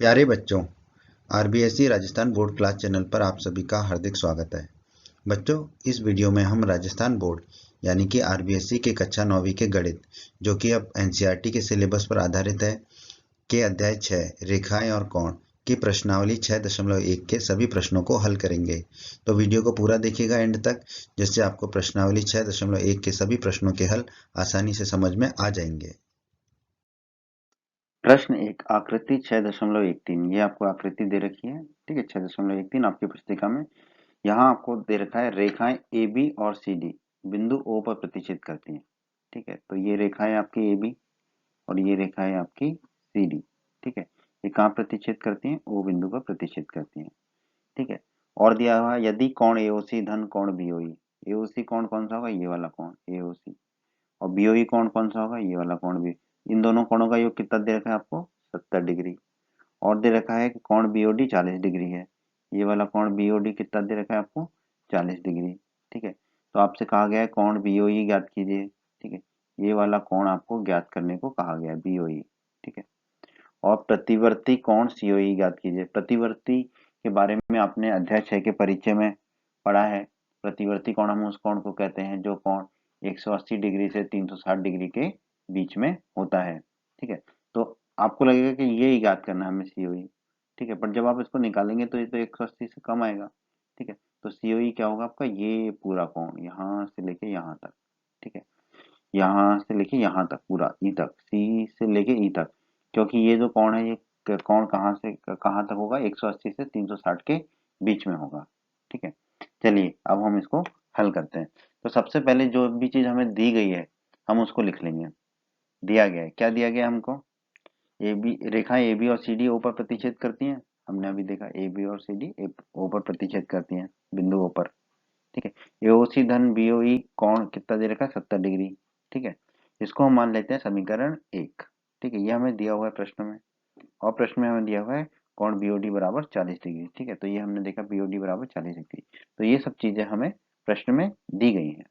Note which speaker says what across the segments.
Speaker 1: प्यारे बच्चों, RBSE Rajasthan board class channel पर आप सभी का हार्दिक स्वागत है। बच्चों, इस वीडियो में हम राजस्थान बोर्ड यानी कि आरबीएसई के कक्षा 9वीं के गणित, जो कि अब एनसीईआरटी के सिलेबस पर आधारित है, के अध्याय 6 रेखाएं और कोण की प्रश्नावली 6.1 के सभी प्रश्नों को हल करेंगे। तो वीडियो को पूरा देखिएगा एंड तक, जिससे आपको प्रश्नावली 6.1 के सभी प्रश्नों के हल आसानी से समझ में आ जाएंगे।
Speaker 2: प्रश्न एक, आकृति 6.13। ये आपको आकृति दे रखी है, ठीक है। 6.13 आपकी पुस्तिका में यहाँ आपको दे रखा है, रेखाएं ए बी और सी डी बिंदु ओ पर प्रतिच्छेद करती हैं, ठीक है। तो ये रेखाएं आपकी ए बी और ये रेखाएं आपकी सी डी, ठीक है। ये कहाँ प्रतिच्छेद करती हैं? ओ बिंदु पर प्रतिच्छेद करती हैं, ठीक है। और दिया हुआ है, यदि कोण एओसी धन कोण बीओई। एओसी कोण कौन सा होगा? ये वाला कोण एओसी। और बीओई कोण कौन सा होगा? ये वाला कोण भी। इन दोनों कोणों का योग कितना दे रखा है आपको? 70 डिग्री। और दे रखा है कि कोण बीओडी 40 डिग्री है। ये वाला कोण बीओडी कितना दे रखा है आपको? 40 डिग्री, ठीक है। तो आपसे कहा गया है कोण बीओई ज्ञात कीजिए, ठीक है। ये वाला कोण आपको ज्ञात करने को कहा गया है, बीओई, ठीक है। और प्रतिवर्ती कोण सीओई ज्ञात कीजिए। प्रतिवर्ती के बारे में आपने अध्याय 6 के परिचय में पढ़ा है। प्रतिवर्ती कोण हम उस कोण को कहते हैं जो कोण 180 डिग्री से 360 डिग्री के बीच में होता है, ठीक है। तो आपको लगेगा कि ये ही ज्ञात करना है हमें सीओई, ठीक है। पर जब आप इसको निकालेंगे तो ये तो 180 से कम आएगा, ठीक है। तो सीओई क्या होगा आपका? ये पूरा कोण यहाँ से लेके यहाँ तक, ठीक है। यहाँ से लेके यहाँ तक, पूरा ई तक, सी से लेके ई तक। क्योंकि ये जो कोण है, ये कोण कहाँ से कहाँ तक होगा? 180 से 360 के बीच में होगा, ठीक है। चलिए अब हम इसको हल करते हैं। तो सबसे पहले जो भी चीज हमें दी गई है हम उसको लिख लेंगे। दिया गया है, क्या दिया गया है हमको? ए बी, रेखाएं ए बी और सी डी ओ पर प्रतिच्छेद करती हैं। हमने अभी देखा ए बी और सी डी ओ पर प्रतिच्छेद करती हैं, बिंदु ओ पर, ठीक है। एओसी धन बीओई कोण कितना दे रखा है? 70 डिग्री, ठीक है। इसको हम मान लेते हैं समीकरण 1, ठीक है। ये हमें दिया हुआ है प्रश्न में, और प्रश्न में हमें दिया हुआ है कोण बीओडी बराबर 40 डिग्री, ठीक है। तो ये हमने देखा बीओडी बराबर 40 डिग्री। तो ये सब चीजें हमें प्रश्न में दी गई हैं,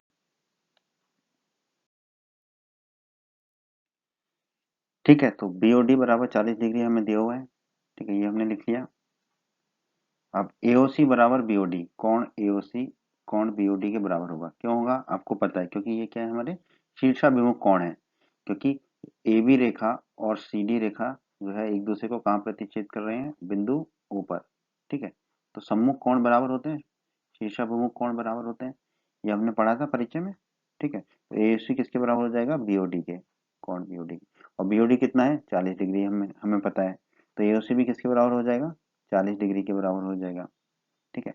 Speaker 2: ठीक है। तो बीओडी बराबर 40 डिग्री हमें दिया हुआ है, ठीक है। ये हमने लिख लिया। अब एओसी बराबर बीओडी, कोण एओसी कोण बीओडी के बराबर होगा। क्यों होगा? आपको पता है, क्योंकि ये क्या है? हमारे शीर्षाभिमुख कोण है। क्योंकि ए बी रेखा और सी डी रेखा जो है एक दूसरे को कहाँ प्रतिच्छेद कर रहे हैं? बिंदु ओ पर, ठीक है। तो सम्मुख कोण बराबर होते हैं, शीर्षाभिमुख कोण बराबर होते हैं। ये हमने पढ़ा था परिचय में, ठीक है। तो एओसी किसके बराबर हो जाएगा? बीओडी के, कोण बीओडी। और बीओडी कितना है? 40 डिग्री, हमें हमें पता है। तो एओसी भी किसके बराबर हो जाएगा? 40 डिग्री के बराबर हो जाएगा, ठीक है।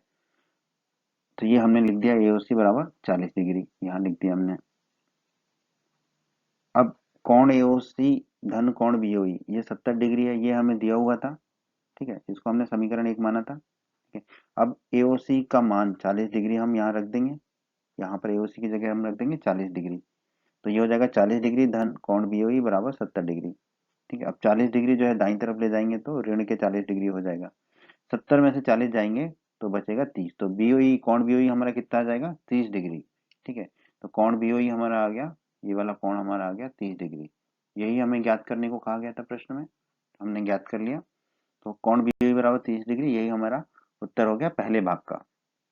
Speaker 2: तो ये हमने लिख दिया एओसी बराबर 40 डिग्री, यहाँ लिख दिया हमने। अब कोण एओसी धन कोण बीओई, ये 70 डिग्री है, ये हमें दिया हुआ था, ठीक है। इसको हमने समीकरण 1 माना था, ठीक है। अब एओसी का मान 40 डिग्री हम यहाँ रख देंगे, यहाँ पर एओसी की जगह हम रख देंगे 40 डिग्री। तो ये हो जाएगा 40 डिग्री धन कोण बीओई बराबर 70 डिग्री, ठीक है। अब 40 डिग्री जो है दाईं तरफ ले जाएंगे तो ऋण के 40 डिग्री हो जाएगा। 70 में से 40 जाएंगे तो बचेगा 30। तो बीओई, कोण बीओई हमारा कितना आ जाएगा? 30 डिग्री, ठीक है। तो कोण बीओई हमारा आ गया, ये वाला कोण हमारा आ गया 30 डिग्री। यही हमें ज्ञात करने को कहा गया था प्रश्न में, हमने ज्ञात कर लिया। तो कोण बीओई बराबर 30 डिग्री, यही हमारा उत्तर हो गया पहले भाग का।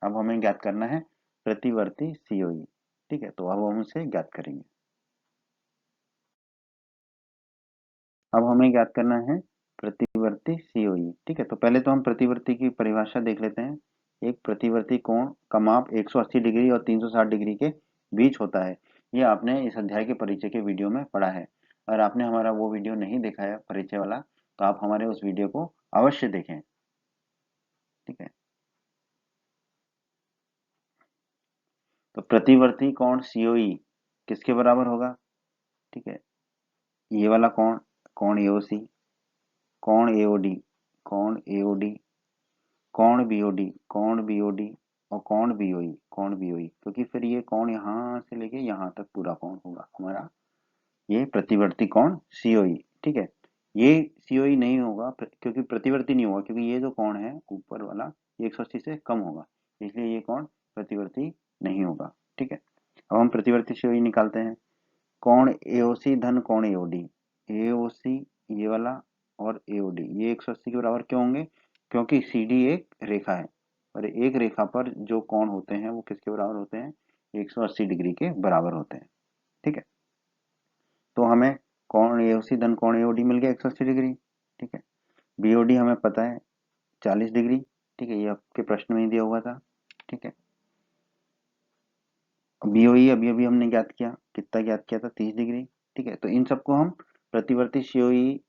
Speaker 2: अब हमें ज्ञात करना है प्रतिवर्ती सीओई, ठीक है। तो अब हम उसे ज्ञात करेंगे। अब हमें ज्ञात करना है प्रतिवर्ती सीओई, ठीक है। तो पहले तो हम प्रतिवर्ती की परिभाषा देख लेते हैं। एक प्रतिवर्ती कोण का माप 180 डिग्री और 360 डिग्री के बीच होता है। ये आपने इस अध्याय के परिचय के वीडियो में पढ़ा है। अगर आपने हमारा वो वीडियो नहीं देखा है परिचय वाला, तो आप हमारे उस वीडियो को अवश्य देखें, ठीक है। तो प्रतिवर्ती कोण सीओई किसके बराबर होगा? ठीक है, ये वाला कोण, कोण एओसी, कोण एओडी, कोण एओडी, कोण बीओडी, कोण बीओडी और कोण बीओई, कोण बीओई। क्योंकि फिर ये कोण यहाँ से लेके यहाँ तक पूरा कोण होगा हमारा, ये प्रतिवर्ती कोण सीओई, ठीक है। ये सीओई नहीं होगा क्योंकि प्रतिवर्ती नहीं होगा, क्योंकि ये जो कोण है ऊपर वाला ये 180 से कम होगा, इसलिए ये कोण प्रतिवर्ती नहीं होगा, ठीक है। अब हम प्रतिवर्ती सीओई निकालते हैं। कोण एओसी धन कोण एओडी, एओसी ये वाला और AOD ये 180 के बराबर क्यों होंगे? क्योंकि CD एक रेखा है और एक रेखा पर जो कोण होते हैं वो किसके बराबर होते हैं? 180 डिग्री के बराबर होते हैं। ठीक है, तो हमें कोण AOC धन कोण AOD मिल गया 180 डिग्री। ठीक है, BOD हमें पता है 40 डिग्री। ठीक है, ये आपके प्रश्न में ही दिया हुआ था। ठीक है, BOE अभी अभी हमने ज्ञात किया, कितना ज्ञात किया था? 30 डिग्री। ठीक है, तो इन सबको हम प्रतिवर्ती COE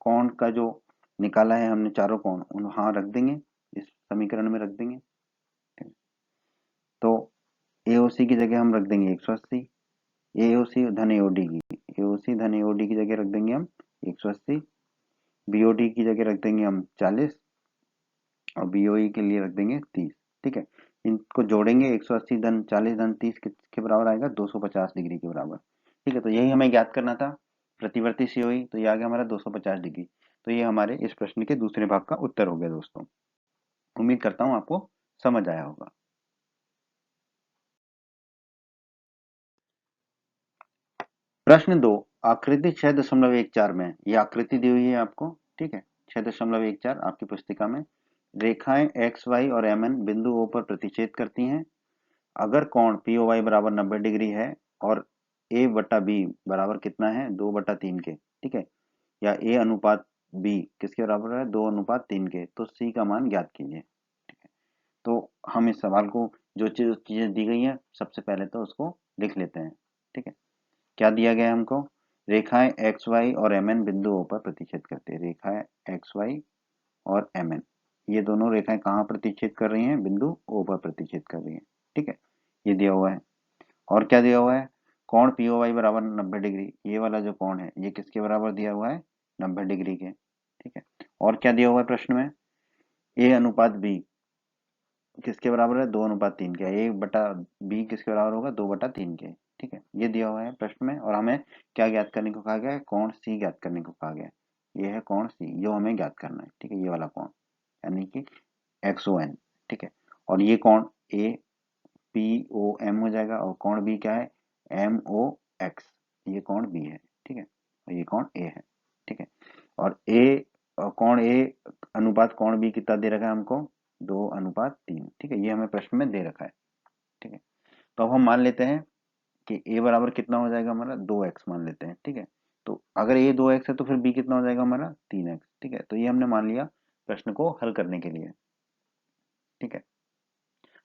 Speaker 2: कोण का जो निकाला है हमने चारों कोण उन वहां रख देंगे, इस समीकरण में रख देंगे। ठीक है, तो AOC की जगह हम रख देंगे 180, AOC धन AOD की, AOC धन AOD की जगह रख देंगे हम 180, BOD की जगह रख देंगे हम 40 और BOE के लिए रख देंगे 30। ठीक है, इनको जोड़ेंगे 180 धन 40 धन 30 के बराबर आएगा 250 डिग्री के बराबर। ठीक है, तो यही हमें ज्ञात करना था प्रतिवर्ती COE, तो ये आ गया हमारा 250 डिग्री। तो ये हमारे इस प्रश्न के दूसरे भाग का उत्तर हो गया दोस्तों। उम्मीद करता हूँ आपको समझ आया होगा। प्रश्न 2, आकृति 6.14 में, ये आकृति दी हुई है आपको। ठीक है, 6.14 आपकी पुस्तिका में रेखाएं XY और MN बिंदु O पर प्रतिच्छेद करती हैं। अगर कोण POY बराबर 90 डिग्री है और A बटा B बराबर कितना है? 2/3 के। ठीक है, या A अनुपात B किसके बराबर है? 2/3 के। तो C का मान ज्ञात कीजिए। ठीक है, तो हम इस सवाल को जो चीजें दी गई हैं सबसे पहले तो उसको लिख लेते हैं। ठीक है, क्या दिया गया है हमको? रेखाएं XY और MN बिंदु O पर प्रतिच्छेद करते हैं। रेखाएं XY और MN ये दोनों रेखाएं कहाँ प्रतिच्छेद कर रही हैं? बिंदु O पर प्रतिच्छेद कर रही हैं। ठीक है, ये दिया हुआ है। और क्या दिया हुआ है? कोण POY बराबर 90 डिग्री, ये वाला जो कोण है ये किसके बराबर दिया हुआ है? 90 डिग्री के। ठीक है, और क्या दिया हुआ है प्रश्न में? A अनुपात B किसके बराबर है? 2/3 के। A बटा B किसके बराबर होगा? 2/3 के। ठीक है, ये दिया हुआ है प्रश्न में। और हमें क्या ज्ञात करने को कहा गया है? कोण C ज्ञात करने को कहा गया है। ये है कोण C जो हमें ज्ञात करना है। ठीक है, ये वाला कोण यानी कि XON। ठीक है, और ये कोण A POM हो जाएगा और कोण B क्या है? MOX। ये कोण B है। ठीक है, और ये कोण A है। ठीक है, और कोण A अनुपात कोण B कितना दे रखा है हमको? 2/3। ठीक है, ये हमें प्रश्न में दे रखा है। ठीक है, तो अब हम मान लेते हैं कि A बराबर कितना हो जाएगा हमारा? 2x मान लेते हैं। ठीक है, तो अगर A 2x है तो फिर B कितना हो जाएगा हमारा? 3x। ठीक है, तो ये हमने मान लिया प्रश्न को हल करने के लिए। ठीक है,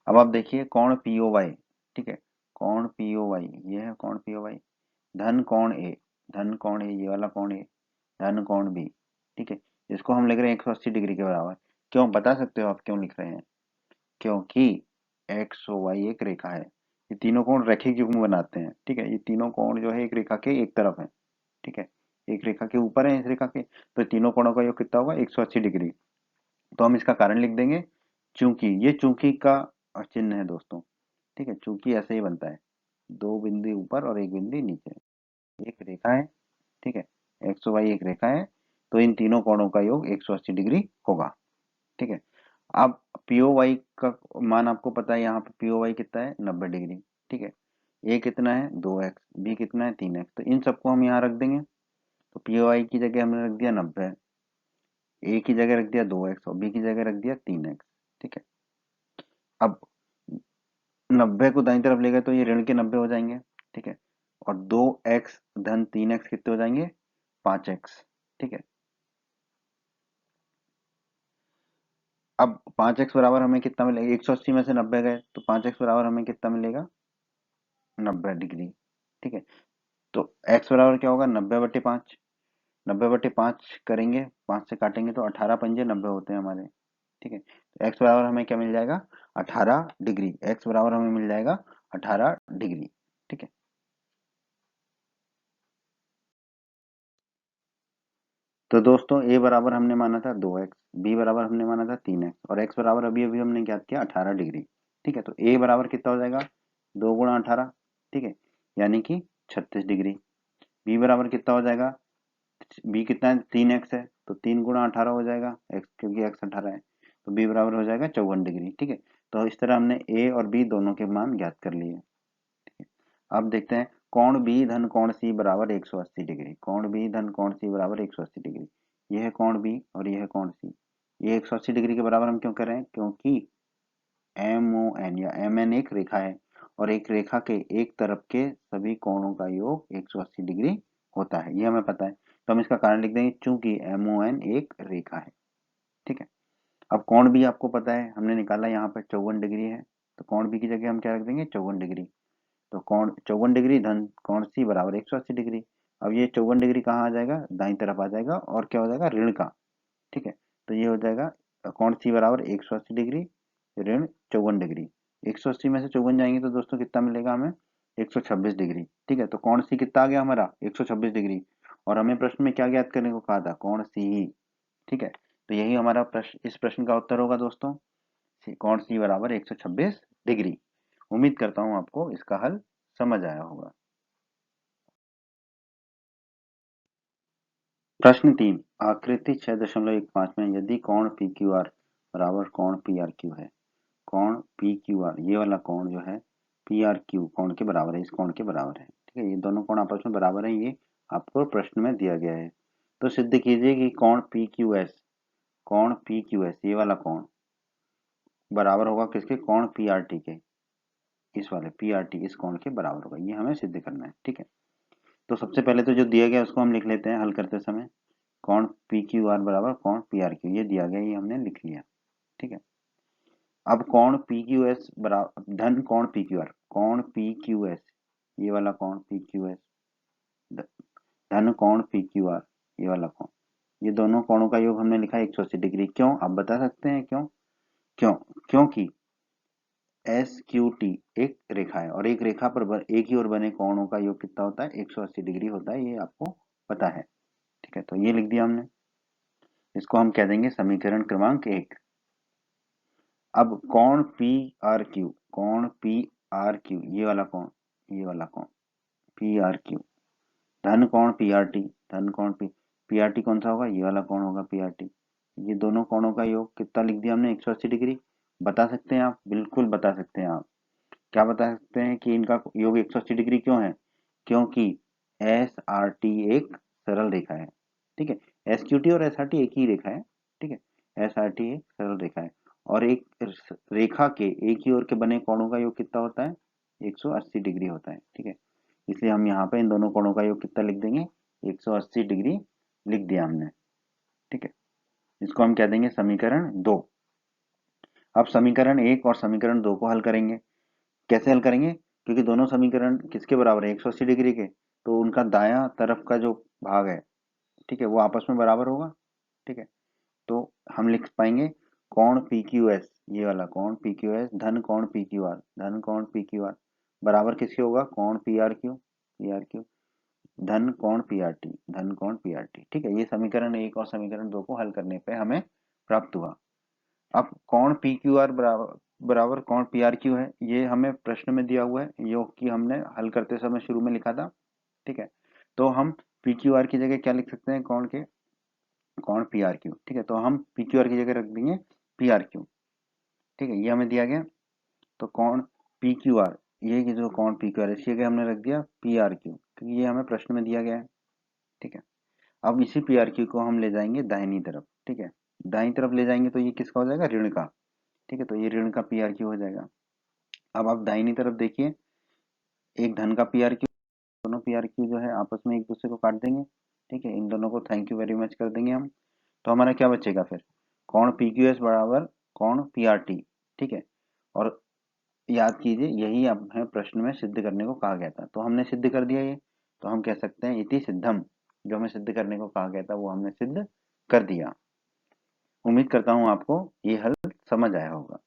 Speaker 2: अब आप देखिए कोण POY। ठीक है, कोण POY ये है कोण POY धन कोण A, धन कोण A ये वाला कोण A धन कोण B। ठीक है, इसको हम लिख रहे हैं 180 डिग्री के बराबर। क्यों बता सकते हो आप क्यों लिख रहे हैं? क्योंकि XOY एक रेखा है। ये तीनों कोण रेखिक युग्म बनाते हैं। ठीक है, ये तीनों कोण जो है एक रेखा के एक तरफ है। ठीक है, एक रेखा के ऊपर है इस रेखा के, तो तीनों कोणों का योग कितना होगा? 180 डिग्री। तो हम इसका कारण लिख देंगे चूंकि। ये चूंकि का चिन्ह है दोस्तों। ठीक है, चूंकि ऐसे ही बनता है, दो बिंदु ऊपर और एक बिंदु नीचे, एक रेखा है। ठीक है, XY एक रेखा है, तो इन तीनों कोणों का योग 180 डिग्री होगा। ठीक है, अब POY का मान आपको पता है, यहाँ पे POY कितना है? 90 डिग्री। ठीक है, A कितना है? 2x, B कितना है? 3x। तो इन सबको हम यहाँ रख देंगे। तो POY की जगह हमने रख दिया 90, A की जगह रख दिया 2x और B की जगह रख दिया 3x। ठीक है, अब 90 को दाईं तरफ ले गए तो ये ऋण के 90 हो जाएंगे। ठीक है, और 2x धन 3x कितने हो जाएंगे? 5x। ठीक है, अब 5x बराबर हमें कितना मिलेगा? 180 में से 90 गए तो 5x बराबर हमें कितना मिलेगा? 90 डिग्री। ठीक है, तो x बराबर क्या होगा? 90/5। 90/5 करेंगे, 5 से काटेंगे तो 18 पंजे 90 होते हैं हमारे। ठीक है, तो x बराबर हमें क्या मिल जाएगा? 18 डिग्री। x बराबर हमें मिल जाएगा 18 डिग्री। ठीक है, तो दोस्तों A बराबर हमने माना था 2x, B बराबर हमने माना था 3x और x बराबर अभी अभी हमने ज्ञात किया 18 डिग्री। ठीक है, तो A बराबर कितना हो जाएगा? 2 गुणा 18। ठीक है, यानी कि 36 डिग्री। B बराबर कितना हो जाएगा? B कितना है? 3x है, तो 3 गुणा 18 हो जाएगा x, क्योंकि x 18 है, तो B बराबर हो जाएगा 54 डिग्री। ठीक है, तो इस तरह हमने A और B दोनों के मान ज्ञात कर लिए। अब देखते हैं कोण B धन कोण C बराबर 180 डिग्री। कोण B धन कोण C बराबर 180 डिग्री, ये है कोण बी और ये है कोण सी। ये 180 डिग्री के बराबर हम क्यों कर रहे हैं? क्योंकि MON या MN एक रेखा है और एक रेखा के एक तरफ के सभी कोणों का योग 180 डिग्री होता है, ये हमें पता है। तो हम इसका कारण लिख देंगे चूंकि MON एक रेखा है। ठीक है, अब कोण भी आपको पता है, हमने निकाला यहाँ पर 54 डिग्री है, तो कोण बी की जगह हम क्या रख देंगे? 54 डिग्री। तो कोण 54 डिग्री धन कोण सी बराबर 180 डिग्री। अब ये 54 डिग्री कहाँ आ जाएगा? दाईं तरफ आ जाएगा और क्या हो जाएगा? ऋण का। ठीक है, तो ये हो जाएगा कोण सी बराबर 180 डिग्री ऋण 54 डिग्री। 180 में से 54 जाएंगे तो दोस्तों कितना मिलेगा हमें? 126 डिग्री। ठीक है, तो कोण सी कितना आ गया हमारा? 126 डिग्री। और हमें प्रश्न में क्या ज्ञात करने को कहा था? कोण सी ही। ठीक है, तो यही हमारा प्रश्न, इस प्रश्न का उत्तर होगा दोस्तों, कोण सी बराबर 126 डिग्री। उम्मीद करता हूं आपको इसका हल समझ आया होगा। प्रश्न 3, आकृति 6.15 में यदि कोण PQR बराबर कोण PRQ है, कोण PQR ये वाला कोण जो है PRQ कोण के बराबर है, इस कोण के बराबर है। ठीक है, ये दोनों कोण आपस में बराबर है, ये आपको प्रश्न में दिया गया है। तो सिद्ध कीजिए कि कोण PQS ये वाला कोण बराबर होगा किसके? कोण PRT के, इस वाले PRT इस कोण के बराबर होगा, ये हमें सिद्ध करना है। ठीक है, तो सबसे पहले तो जो दिया गया उसको हम लिख लेते हैं हल करते समय। कोण PQR बराबर कोण PRQ, ये दिया गया, ये हमने लिख लिया। ठीक है, अब कोण PQS बराबर धन कोण PQR, कोण PQS ये वाला कोण PQS धन कोण PQR ये वाला कोण, ये दोनों कोणों का योग हमने लिखा है 180 डिग्री। क्यों? आप बता सकते हैं क्यों? क्यों? क्योंकि SQT एक रेखा है और एक रेखा पर एक ही ओर बने कोणों का योग कितना होता है? 180 डिग्री होता है, ये आपको पता है। ठीक है, तो ये लिख दिया हमने, इसको हम कह देंगे समीकरण क्रमांक 1। अब कोण PRQ, कोण PRQ ये वाला कोण, ये वाला कोण PRQ धन कोण PRT, धन कोण PRT कौन सा होगा? ये वाला कोण होगा PRT। ये दोनों कोणों का योग कितना लिख दिया हमने? 180 डिग्री। बता सकते हैं आप? बिल्कुल बता सकते हैं आप। क्या बता सकते हैं कि इनका योग 180 डिग्री क्यों है? क्योंकि SRT एक सरल रेखा है। ठीक है, SQT और SRT एक ही रेखा है। ठीक है, SRT एक सरल रेखा है और एक रेखा के एक ही ओर के बने कोणों का योग कितना होता है? 180 डिग्री होता है। ठीक है, इसलिए हम यहाँ पे इन दोनों कोणों का योग कितना लिख देंगे? 180 डिग्री लिख दिया हमने। ठीक है, इसको हम कह देंगे समीकरण 2। अब समीकरण 1 और समीकरण 2 को हल करेंगे। कैसे हल करेंगे? क्योंकि दोनों समीकरण किसके बराबर है? 180 डिग्री के, तो उनका दायां तरफ का जो भाग है, ठीक है, वो आपस में बराबर होगा। ठीक है, तो हम लिख पाएंगे कोण PQS ये वाला कोण PQS धन कोण PQR, धन कोण PQR बराबर किसके होगा? कोण PRQ धन कोण PRT, धन कोण PRT। ठीक है, ये समीकरण 1 और समीकरण 2 को हल करने पे हमें प्राप्त हुआ। अब कोण PQR बराबर कोण PRQ है, ये हमें प्रश्न में दिया हुआ है, जो कि हमने हल करते समय शुरू में लिखा था। ठीक है, तो हम PQR की जगह क्या लिख सकते हैं? कोण PRQ। ठीक है, तो हम PQR की जगह रख देंगे PRQ। ठीक है, ये हमें दिया गया, तो कोण PQR ये जो कोण PQR है इसकी जगह हमने रख दिया PRQ, क्योंकि ये हमें प्रश्न में दिया गया है। ठीक है, अब इसी PRQ को हम ले जाएंगे दाहिनी तरफ। ठीक है, दाहिनी तरफ ले जाएंगे तो ये किसका हो जाएगा? ऋण का। ठीक है, तो ये ऋण का PRQ हो जाएगा। अब आप दाहिनी तरफ देखिए, एक धन का PRQ, दोनों PRQ जो है आपस में एक दूसरे को काट देंगे। ठीक है, इन दोनों को थैंक यू वेरी मच कर देंगे हम। तो हमारा क्या बचेगा फिर? कोण PQS बराबर कोण PRT। ठीक है, और याद कीजिए यही हमें प्रश्न में सिद्ध करने को कहा गया था, तो हमने सिद्ध कर दिया ये। तो हम कह सकते हैं इति सिद्धम, जो हमें सिद्ध करने को कहा गया था वो हमने सिद्ध कर दिया। उम्मीद करता हूं आपको ये हल समझ आया होगा।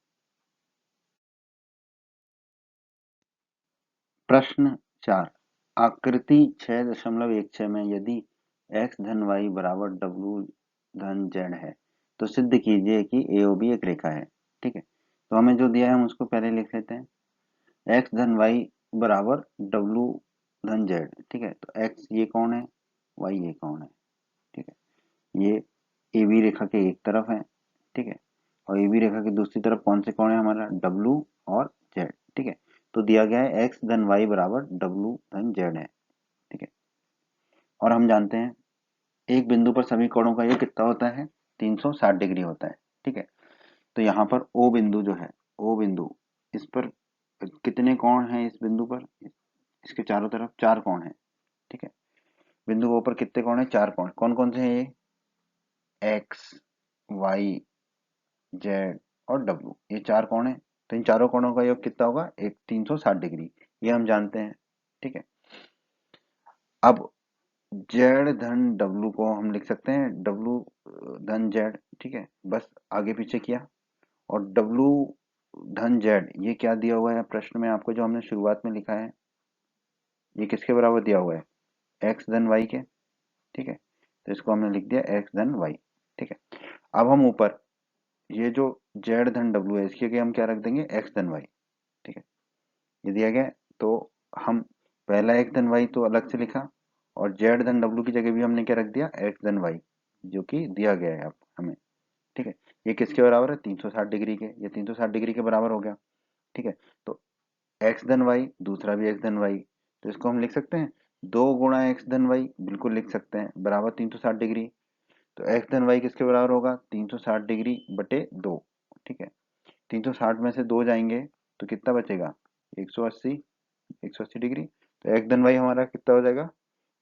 Speaker 2: प्रश्न 4, आकृति 6.16 में यदि x धन y बराबर w धन z है तो सिद्ध कीजिए कि AOB एक रेखा है। ठीक है, तो हमें जो दिया है हम उसको पहले लिख लेते हैं। x धन y बराबर w धन z। ठीक है, तो x ये कौन है? y ये कौन है? ठीक है, ये AB रेखा के एक तरफ है। ठीक है, और AB रेखा की दूसरी तरफ कौन से कोण है? हमारा W और Z। ठीक है, तो दिया गया है x धन y बराबर W धन Z है। ठीक है, और हम जानते हैं एक बिंदु पर सभी कोणों का योग कितना होता है? 360 डिग्री होता है। ठीक है, तो यहाँ पर ओ बिंदु जो है, ओ बिंदु, इस पर कितने कोण हैं? इस बिंदु पर, इसके चारों तरफ 4 कोण हैं। ठीक है, बिंदु ओ पर कितने कोण हैं? 4 कोण। कौन कौन से हैं ये? एक्स, वाई, जेड और डब्ल्यू, ये 4 कोण हैं। तो इन चारों कोणों का योग कितना होगा? 360 डिग्री, ये हम जानते हैं। ठीक है, अब जेड धन डब्लू को हम लिख सकते हैं डब्लू धन जेड। ठीक है, बस आगे पीछे किया। और डब्लू धन जेड ये क्या दिया हुआ है प्रश्न में आपको, जो हमने शुरुआत में लिखा है, ये किसके बराबर दिया हुआ है? एक्स धन वाई के। ठीक है, तो इसको हमने लिख दिया एक्स धन वाई। ठीक है, अब हम ऊपर ये जो जेड धन डब्लू है, इसके आगे हम क्या रख देंगे? एक्स धन वाई। ठीक है, ये दिया गया है, तो हम पहला एक्स धन वाई तो अलग से लिखा, और जेड धन डब्लू की जगह भी हमने क्या रख दिया? एक्स धन वाई, जो कि दिया गया है अब हमें। ठीक है, ये किसके बराबर है? 360 डिग्री के। ये 360 डिग्री के बराबर हो गया। ठीक है, तो एक्स धन वाई, दूसरा भी एक्स धन वाई, तो इसको हम लिख सकते हैं 2 गुणा एक्स धन वाई, बिल्कुल लिख सकते हैं, बराबर 360 डिग्री। तो एक्स धन वाई किसके बराबर होगा? 360 डिग्री बटे 2। ठीक है, 360 में से 2 जाएंगे तो कितना बचेगा? 180, 180 डिग्री। तो एक्स धन वाई हमारा कितना हो जाएगा?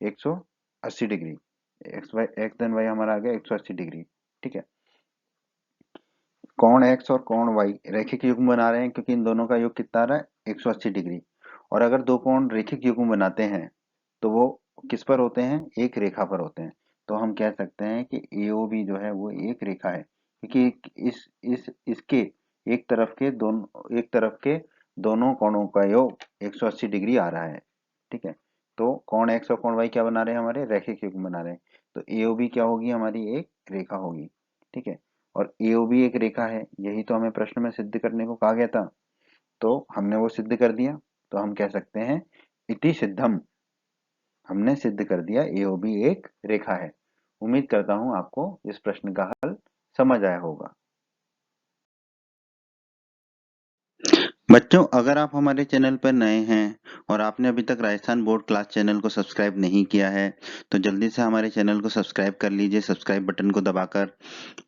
Speaker 2: 180 डिग्री। एक्स धन वाई हमारा आ गया 180 डिग्री। ठीक है, कोण एक्स और कोण वाई रैखिक युग्म बना रहे हैं, क्योंकि इन दोनों का योग कितना आ रहा है? 180 डिग्री। और अगर दो कोण रैखिक युग्म बनाते हैं तो वो किस पर होते हैं? एक रेखा पर होते हैं। तो हम कह सकते हैं कि AOB जो है वो एक रेखा है, क्योंकि इस इसके एक तरफ के दोनों कोणों का योग 180 डिग्री आ रहा है। ठीक है, तो कोण एक्स और कोण वाई क्या बना रहे हैं? हमारे रैखिक युग्म बना रहे हैं। तो AOB क्या होगी? हमारी एक रेखा होगी। ठीक है, और AOB एक रेखा है, यही तो हमें प्रश्न में सिद्ध करने को कहा गया था, तो हमने वो सिद्ध कर दिया। तो हम कह सकते हैं इति सिद्धम, हमने सिद्ध कर दिया AOB एक रेखा है। उम्मीद करता हूं आपको इस प्रश्न का हल समझ आया होगा।
Speaker 1: बच्चों, अगर आप हमारे चैनल पर नए हैं और आपने अभी तक राजस्थान बोर्ड क्लास चैनल को सब्सक्राइब नहीं किया है, तो जल्दी से हमारे चैनल को सब्सक्राइब कर लीजिए, सब्सक्राइब बटन को दबाकर,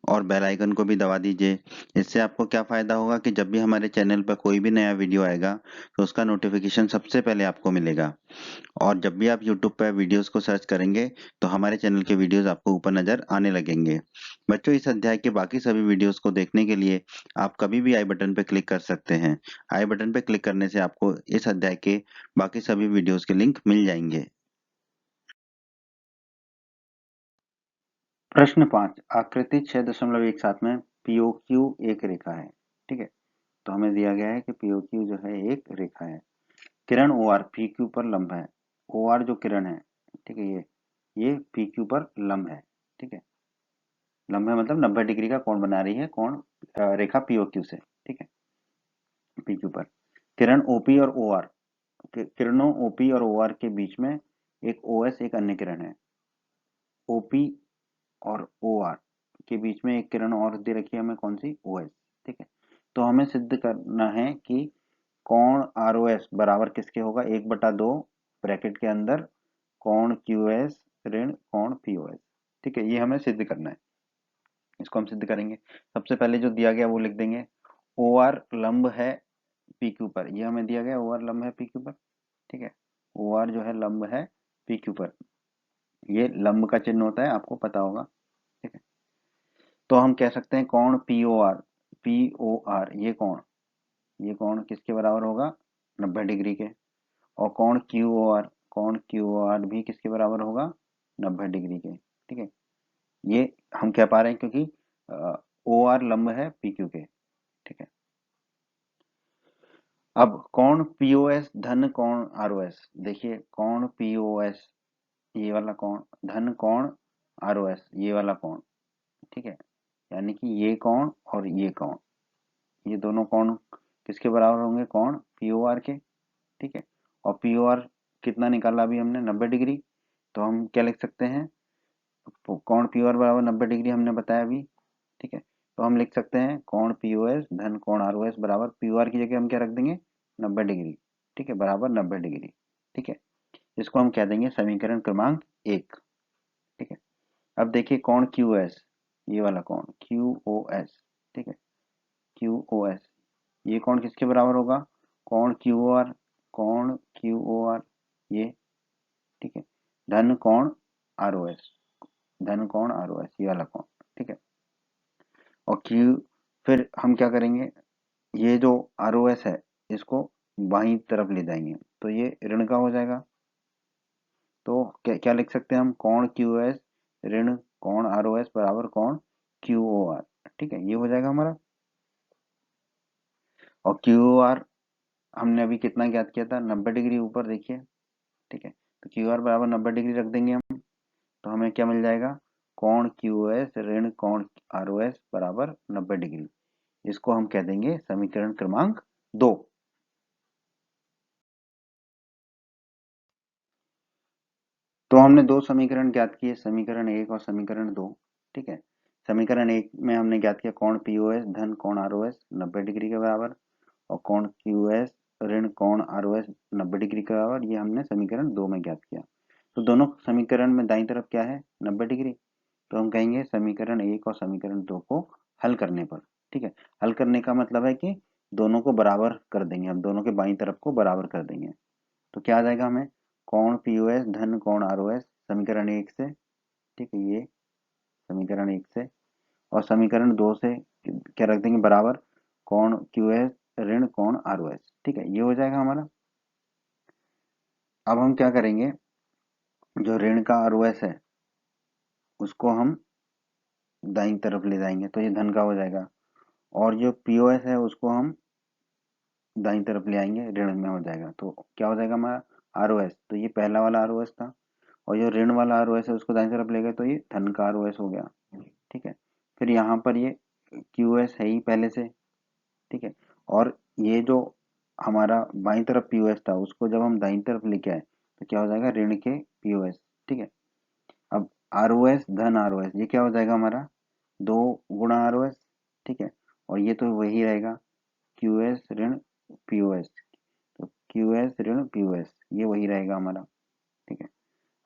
Speaker 1: और बेल आइकन को भी दबा दीजिए। इससे आपको क्या फ़ायदा होगा कि जब भी हमारे चैनल पर कोई भी नया वीडियो आएगा, तो उसका नोटिफिकेशन सबसे पहले आपको मिलेगा। और जब भी आप यूट्यूब पर वीडियोस को सर्च करेंगे, तो हमारे चैनल के वीडियोस आपको ऊपर नज़र आने लगेंगे। बच्चों, इस अध्याय के बाकी सभी वीडियोस को देखने के लिए आप कभी भी आई बटन पर क्लिक कर सकते हैं। आई बटन पर क्लिक करने से आपको इस अध्याय के बाकी सभी वीडियोस के लिंक मिल जाएंगे।
Speaker 2: प्रश्न 5, आकृति 6.17 में POQ एक रेखा है। ठीक है, तो हमें दिया गया है कि POQ जो है एक रेखा है। किरण OR PQ पर लंब है। OR जो किरण है, ठीक है, ये PQ पर लंब है। ठीक है, लंब है मतलब 90 डिग्री का कोण बना रही है, रेखा POQ से। ठीक है, PQ पर किरण OP और OR, किरणों OP और OR के बीच में एक OS एक अन्य किरण है। OP और OR के बीच में एक किरण और दे रखी है हमें, कौन सी? OS। ठीक है, तो हमें सिद्ध करना है कि कोण ROS बराबर किसके होगा? 1/2 ब्रैकेट के अंदर कोण QS ऋण कोण POS। ठीक है, ये हमें सिद्ध करना है, इसको हम सिद्ध करेंगे। सबसे पहले जो दिया गया वो लिख देंगे। OR लंब है PQ पर, ये हमें दिया गया OR लंब है PQ पर। ठीक है, OR जो है लंब है PQ पर, ये लंब का चिन्ह होता है, आपको पता होगा। ठीक है, तो हम कह सकते हैं कोण POR ये कोण किसके बराबर होगा? 90 डिग्री के। और कोण QOR भी किसके बराबर होगा? 90 डिग्री के। ठीक है, ये हम कह पा रहे हैं क्योंकि OR लंब है PQ के। ठीक है, अब कोण POS धन कोण ROS, देखिए कोण POS ये वाला कोण धन कोण ROS ये वाला कोण। ठीक है, यानी कि ये कोण और ये कोण, ये दोनों कोण किसके बराबर होंगे? कोण POR के। ठीक है, और POR कितना निकाला अभी हमने? 90 डिग्री। तो हम क्या लिख सकते हैं? कोण POR बराबर 90 डिग्री हमने बताया अभी। ठीक है, तो हम लिख सकते हैं कोण POS धन कोण ROS बराबर POR की जगह हम क्या रख देंगे? 90 डिग्री। ठीक है, बराबर 90 डिग्री। ठीक है, इसको हम कह देंगे समीकरण क्रमांक 1। ठीक है, अब देखिए कोण क्यू एस, ये वाला कोण क्यू ओ एस, ठीक है, क्यू ओ एस, ये कोण किसके बराबर होगा, कोण क्यू आर, कोण क्यू ओ आर, ये ठीक है, धन कोण आर ओ एस, धन कोण आर ओ एस, ये वाला कोण, ठीक है। और क्यू, फिर हम क्या करेंगे, ये जो आर ओ एस है इसको बाईं तरफ ले जाएंगे तो ये ऋण का हो जाएगा। तो क्या क्या लिख सकते हैं हम, कोण क्यू एस ऋण कोण आर ओ एस बराबर कोण क्यू ओ आर, ठीक है, ये हो जाएगा हमारा। और क्यू आर हमने अभी कितना ज्ञात किया था, 90 डिग्री ऊपर देखिए, ठीक है, तो क्यू आर बराबर 90 डिग्री रख देंगे हम, तो हमें क्या मिल जाएगा, कोण क्यू एस ऋण कोण आर ओ एस बराबर 90 डिग्री। इसको हम कह देंगे समीकरण क्रमांक 2। तो हमने दो समीकरण ज्ञात किए, समीकरण 1 और समीकरण 2, ठीक है। समीकरण 1 में हमने ज्ञात किया कोण पीओएस धन कोण आरओएस 90 डिग्री के बराबर, और कोण क्यूएस ऋण कोण आरओएस 90 डिग्री के बराबर, ये हमने समीकरण 2 में ज्ञात किया। तो दोनों समीकरण में दाईं तरफ क्या है, 90 डिग्री। तो हम कहेंगे समीकरण 1 और समीकरण 2 को हल करने पर, ठीक है, हल करने का मतलब है कि दोनों को बराबर कर देंगे, हम दोनों के बाईं तरफ को बराबर कर देंगे। तो क्या आ जाएगा हमें, कोण पीओएस धन कोण आरओएस समीकरण 1 से, ठीक है, ये समीकरण 1 से, और समीकरण 2 से क्या रख देंगे बराबर, कोण क्यूएस ऋण कोण आरओएस, ठीक है, ये हो जाएगा हमारा। अब हम क्या करेंगे, जो ऋण का आरओएस है उसको हम दाईं तरफ ले जाएंगे तो ये धन का हो जाएगा, और जो पीओएस है उसको हम दाईं तरफ ले आएंगे, ऋण में हो जाएगा, तो क्या हो जाएगा हमारा आरओएस, तो ये पहला वाला आरओएस था, और जो ऋण वाला आरओएस है उसको दाईं तरफ ले गए तो ये धन का आरओएस हो गया, ठीक है। फिर यहाँ पर ये क्यूएस है ही पहले से, ठीक है, और ये जो हमारा बाईं तरफ पीओएस था उसको जब हम दाईं तरफ लेके आए तो क्या हो जाएगा, ऋण के पीओएस, ठीक है। अब आरओएस धन आरओएस ये क्या हो जाएगा हमारा, 2 गुणा आरओएस, ठीक है, और ये तो वही रहेगा क्यूएस ऋण पीओएस, तो क्यूएस ऋण पीओएस ये वही रहेगा हमारा, ठीक है।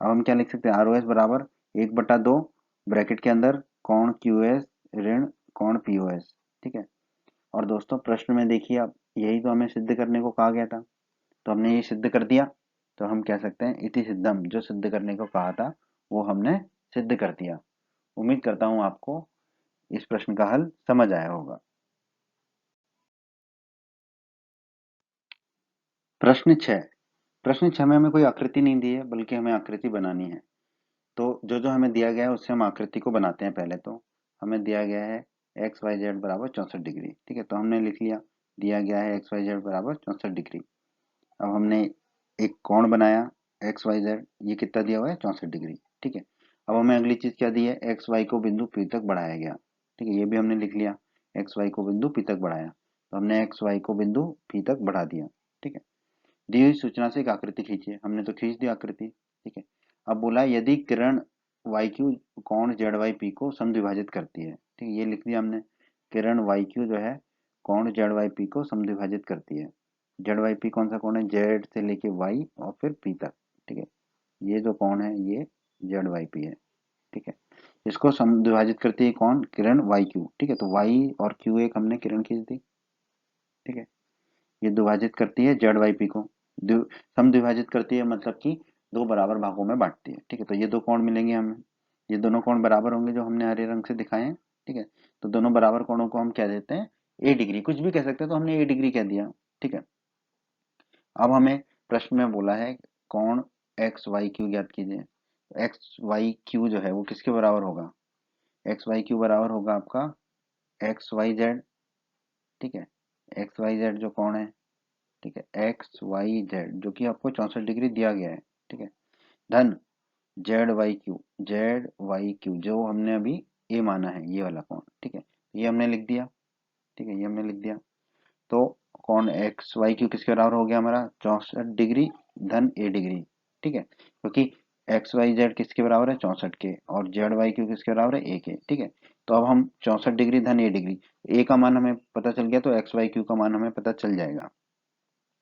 Speaker 2: अब हम क्या लिख सकते हैं, आरओएस बराबर 1/2 ब्रैकेट के अंदर कोण क्यूएस ऋण कोण पीओएस, ठीक है। और दोस्तों प्रश्न में देखिए आप, यही तो हमें सिद्ध करने को कहा गया था, तो हमने ये सिद्ध कर दिया। तो हम कह सकते हैं इति सिद्धम, जो सिद्ध करने को कहा था वो हमने सिद्ध कर दिया। उम्मीद करता हूँ आपको इस प्रश्न का हल समझ आया होगा। प्रश्न 6, प्रश्न 6 में हमें कोई आकृति नहीं दी है बल्कि हमें आकृति बनानी है। तो जो जो हमें दिया गया है उससे हम आकृति को बनाते हैं। पहले तो हमें दिया गया है एक्स वाई जेड बराबर 64 डिग्री, ठीक है, तो हमने लिख लिया, दिया गया है एक्स वाई जेड बराबर 64 डिग्री। अब हमने एक कोण बनाया एक्स वाई जेड, ये कितना दिया हुआ है 64 डिग्री, ठीक है। अब हमें अगली चीज क्या दी है, एक्स वाई को बिंदु पी तक बढ़ाया गया, ठीक है, ये भी हमने लिख लिया, एक्स वाई को बिंदु पी तक बढ़ाया, तो हमने एक्स वाई को बिंदु पी तक बढ़ा दिया, ठीक है। दी हुई सूचना से एक आकृति खींचिए, हमने तो खींच दी आकृति, ठीक है। अब बोला यदि किरण वाई क्यू कोण जेड वाई पी को समद्विभाजित करती है, ठीक है, ये लिख दिया हमने, किरण वाई क्यू जो है कोण जेड वाई पी को समद्विभाजित करती है। जेड वाई पी कौन सा कोण है, जेड से लेके वाई और फिर पी तक, ठीक है, ये जो कोण है ये जेड वाई पी है, ठीक है। इसको समद्विभाजित करती है कौन, किरण वाई क्यू, ठीक है, तो वाई और क्यू एक हमने किरण खींच दी, ठीक है। ये द्विभाजित करती है जेड वाई पी को, समद्विभाजित करती है मतलब कि दो बराबर भागों में बांटती है, ठीक है, तो ये दो कोण मिलेंगे हमें, ये दोनों कोण बराबर होंगे जो हमने हरे रंग से दिखाए हैं, ठीक है। तो दोनों बराबर कोणों को हम क्या देते हैं, ए डिग्री, कुछ भी कह सकते हैं, तो हमने ए डिग्री कह दिया, ठीक है। अब हमें प्रश्न में बोला है कोण एक्स वाई क्यू ज्ञात कीजिए, एक्स वाई क्यू जो है वो किसके बराबर होगा, एक्स वाई क्यू बराबर होगा आपका एक्स वाई जेड, ठीक है, एक्स वाई जेड जो कोण है, ठीक है, एक्स वाई जेड जो कि आपको 64 डिग्री दिया गया है, ठीक है, धन जेड वाई क्यू जो हमने अभी ए माना है ये वाला कोण, ठीक है, ये हमने लिख दिया, ठीक है, ये हमने लिख दिया। तो कोण एक्स वाई क्यू किसके बराबर हो गया हमारा 64 डिग्री धन ए डिग्री, ठीक है, क्योंकि एक्स वाई जेड किसके बराबर है 64 के, और जेड वाई क्यू किसके बराबर है ए के, ठीक है। तो अब हम 64 डिग्री धन ए डिग्री, ए का मान हमें पता चल गया तो एक्स वाई क्यू का मान हमें पता चल जाएगा।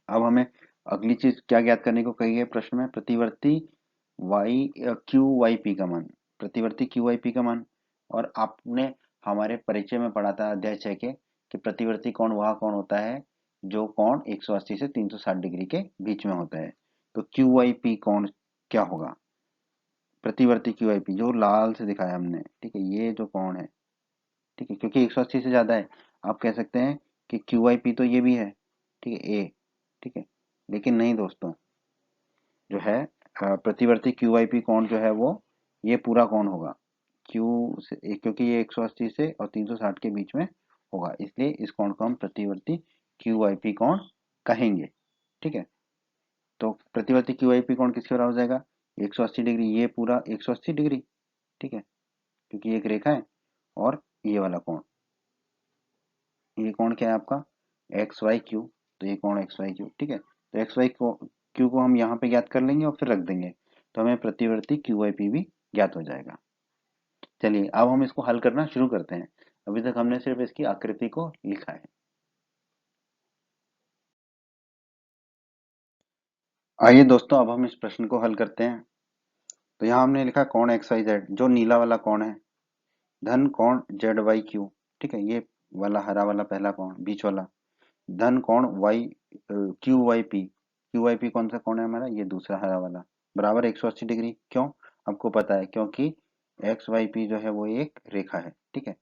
Speaker 2: अब हमें अगली चीज क्या ज्ञात करने को कही है प्रश्न में, प्रतिवर्ती वाई क्यू वाई पी का मान, प्रतिवर्ती QIP का मान। और आपने हमारे परिचय में पढ़ा था अध्याय 6 के कि प्रतिवर्ती कोण वह कोण होता है जो कोण 180 से 360 डिग्री के बीच में होता है। तो QIP कोण क्या होगा? प्रतिवर्ती QIP जो लाल से दिखाया हमने, ठीक है, ये जो कोण है, ठीक है, क्योंकि 180 से ज्यादा है, आप कह सकते हैं कि QIP तो ये भी है, ठीक है, A, ठीक है, लेकिन नहीं दोस्तों, जो है प्रतिवर्ती QIP कोण जो है वो ये पूरा कोण होगा Q से, क्योंकि ये 180 से और 360 के बीच में होगा, इसलिए इस कोण को हम प्रतिवर्ती QIP कोण कहेंगे। ठीक है, तो प्रतिवर्ती QIP कोण किसके बराबर हो जाएगा? 180 डिग्री, ये पूरा 180 डिग्री, ठीक है, क्योंकि ये एक रेखा है, और ये वाला कोण, ये कोण क्या है आपका? XYQ, तो ये कोण XYQ, ठीक है, तो XYQ को हम यहाँ पे ज्ञात कर लेंगे और फिर रख देंगे, तो हमें प्रतिवर्ती QIP भी ज्ञात हो जाएगा। चलिए अब हम इसको हल करना शुरू करते हैं। अभी तक हमने सिर्फ इसकी आकृति को लिखा है। आइए दोस्तों, अब हम इस प्रश्न को हल करते हैं। तो यहाँ हमने लिखा कोण XYZ, जो नीला वाला कोण है, धन कोण ZYQ, ठीक है, ये वाला हरा वाला पहला कोण, बीच वाला, धन कोण QYP, QYP कौन सा कोण है हमारा? ये दूसरा हरा वाला, बराबर 180 डिग्री। क्यों? आपको पता है, क्योंकि XYP जो है वो एक रेखा है, ठीक है,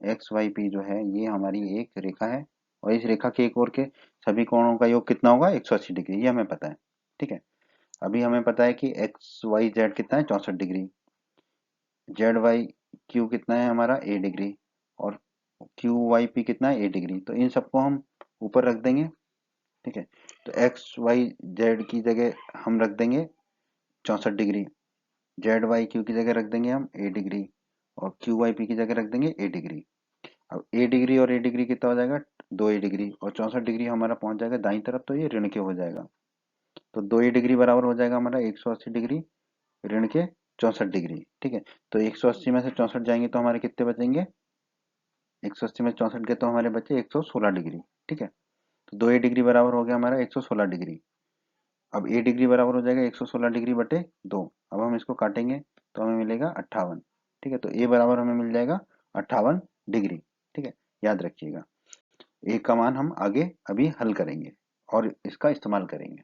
Speaker 2: XYP जो है ये हमारी एक रेखा है, और इस रेखा के एक ओर के सभी कोणों का योग कितना होगा? 180 डिग्री, ये हमें पता है। ठीक है, अभी हमें पता है कि XYZ कितना है? 64 डिग्री, ZYQ कितना है हमारा? A डिग्री, और QYP कितना है? A degree. तो इन सबको हम ऊपर रख देंगे, ठीक है, तो XYZ की जगह हम रख देंगे 64 डिग्री, ZYQ की जगह रख देंगे हम A डिग्री, और QYP की जगह रख देंगे A डिग्री। अब A डिग्री और A डिग्री कितना हो जाएगा? 2A डिग्री, और 64 डिग्री हमारा पहुंच जाएगा दाईं तरफ, तो ये ऋण के हो जाएगा। तो 2A डिग्री बराबर हो जाएगा हमारा 180 डिग्री ऋण के 64 डिग्री। ठीक है, तो 180 में से 64 जाएंगे तो हमारे कितने बचेंगे? 180 में 64 के तो हमारे बचे 116 डिग्री। ठीक है, तो 2A डिग्री बराबर हो गया हमारा 116 डिग्री। अब A डिग्री बराबर हो जाएगा 116 डिग्री बटे 2। अब हम इसको काटेंगे तो हमें मिलेगा 58। ठीक है, तो A बराबर हमें मिल जाएगा 58 डिग्री। ठीक है, याद रखिएगा, A का मान हम आगे अभी हल करेंगे और इसका इस्तेमाल करेंगे।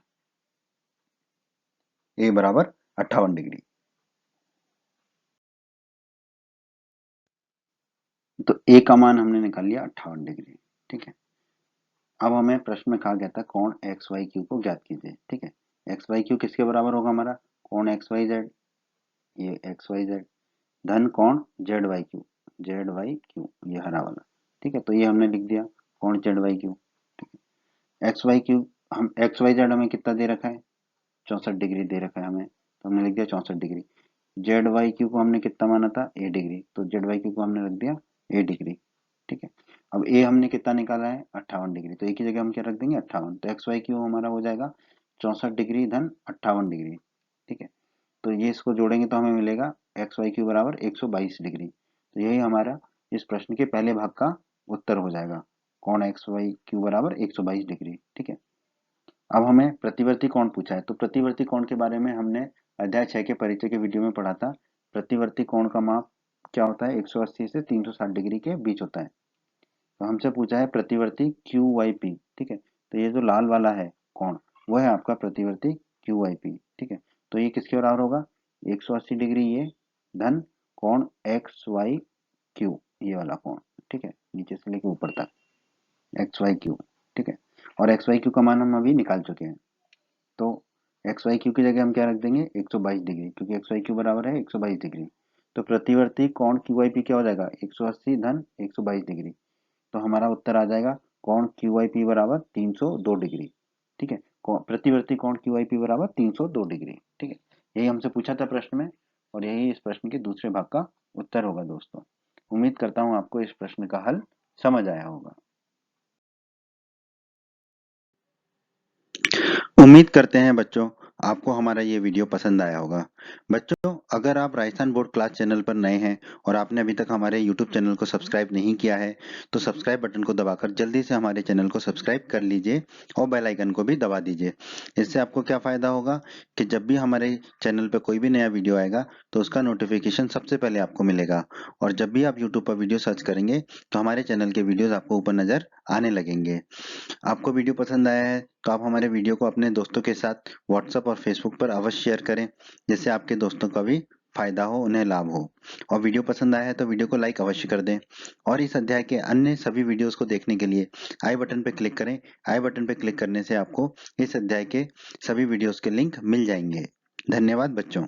Speaker 2: A बराबर 58 डिग्री। तो A का मान हमने निकाल लिया 58 डिग्री। ठीक है, अब हमें प्रश्न में कहा गया था कोण XYQ को ज्ञात कीजिए। ठीक है, XYQ किसके बराबर होगा हमारा? कोण XYZ, ये XYZ, धन कोण ZYQ, ZYQ ये हरा वाला। ठीक है, तो ये हमने लिख दिया कोण ZYQ। ठीक है, XYQ हम XYZ हमें कितना दे रखा है? 64 डिग्री दे रखा है हमें, तो हमने लिख दिया 64 डिग्री। ZYQ को हमने कितना माना था? A डिग्री, तो ZYQ को हमने रख दिया A डिग्री। ठीक है, अब A हमने कितना निकाला है? 58 डिग्री, तो A की जगह हम क्या रख देंगे? 58। तो XYQ हमारा हो जाएगा 64 डिग्री धन 58 डिग्री। ठीक है, तो ये इसको जोड़ेंगे तो हमें मिलेगा XYQ बराबर 122 डिग्री। तो यही हमारा इस प्रश्न के पहले भाग का उत्तर हो जाएगा, कोण XYQ बराबर 122 डिग्री। ठीक है, अब हमें प्रतिवर्ती कोण पूछा है, तो प्रतिवर्ती कोण के बारे में हमने अध्याय 6 के परिचय के वीडियो में पढ़ा था। प्रतिवर्ती कोण का माप क्या होता है? 180 से 360 डिग्री के बीच होता है। तो हमसे पूछा है प्रतिवर्ती QYP। ठीक है, तो ये जो लाल वाला है कोण, वो है आपका प्रतिवर्ती QYP। ठीक है, तो ये किसके बराबर होगा? 180 डिग्री ये धन कोण XYQ, ये वाला कोण। ठीक है, नीचे से लेके ऊपर तक XYQ। ठीक है, और XYQ का मान हम अभी निकाल चुके हैं, तो XYQ की जगह हम क्या रख देंगे? 122 डिग्री, क्योंकि XYQ बराबर है 122 डिग्री। तो प्रतिवर्ती कोण QYP क्या हो जाएगा? 180 धन 122 डिग्री, तो हमारा उत्तर आ जाएगा कोण QYP बराबर 302 डिग्री। ठीक है, प्रतिवर्ती कोण QYP बराबर 302 डिग्री। ठीक है, यही हमसे पूछा था प्रश्न में, और यही इस प्रश्न के दूसरे भाग का उत्तर होगा दोस्तों। उम्मीद करता हूँ आपको इस प्रश्न का हल समझ आया होगा। उम्मीद करते हैं बच्चों आपको हमारा ये वीडियो पसंद आया होगा।
Speaker 1: बच्चों, अगर आप राजस्थान बोर्ड क्लास चैनल पर नए हैं और आपने अभी तक हमारे YouTube चैनल को सब्सक्राइब नहीं किया है तो सब्सक्राइब बटन को दबाकर जल्दी से हमारे चैनल को सब्सक्राइब कर लीजिए और बेल आइकन को भी दबा दीजिए। इससे आपको क्या फ़ायदा होगा कि जब भी हमारे चैनल पर कोई भी नया वीडियो आएगा तो उसका नोटिफिकेशन सबसे पहले आपको मिलेगा और जब भी आप YouTube पर वीडियो सर्च करेंगे तो हमारे चैनल के वीडियोज़ आपको ऊपर नज़र आने लगेंगे। आपको वीडियो पसंद आया है तो आप हमारे वीडियो को अपने दोस्तों के साथ व्हाट्सएप और फेसबुक पर अवश्य शेयर करें, जिससे आपके दोस्तों का भी फायदा हो, उन्हें लाभ हो। और वीडियो पसंद आया है तो वीडियो को लाइक अवश्य कर दें और इस अध्याय के अन्य सभी वीडियोस को देखने के लिए आई बटन पर क्लिक करें। आई बटन पर क्लिक करने से आपको इस अध्याय के सभी वीडियोस के लिंक मिल जाएंगे। धन्यवाद बच्चों।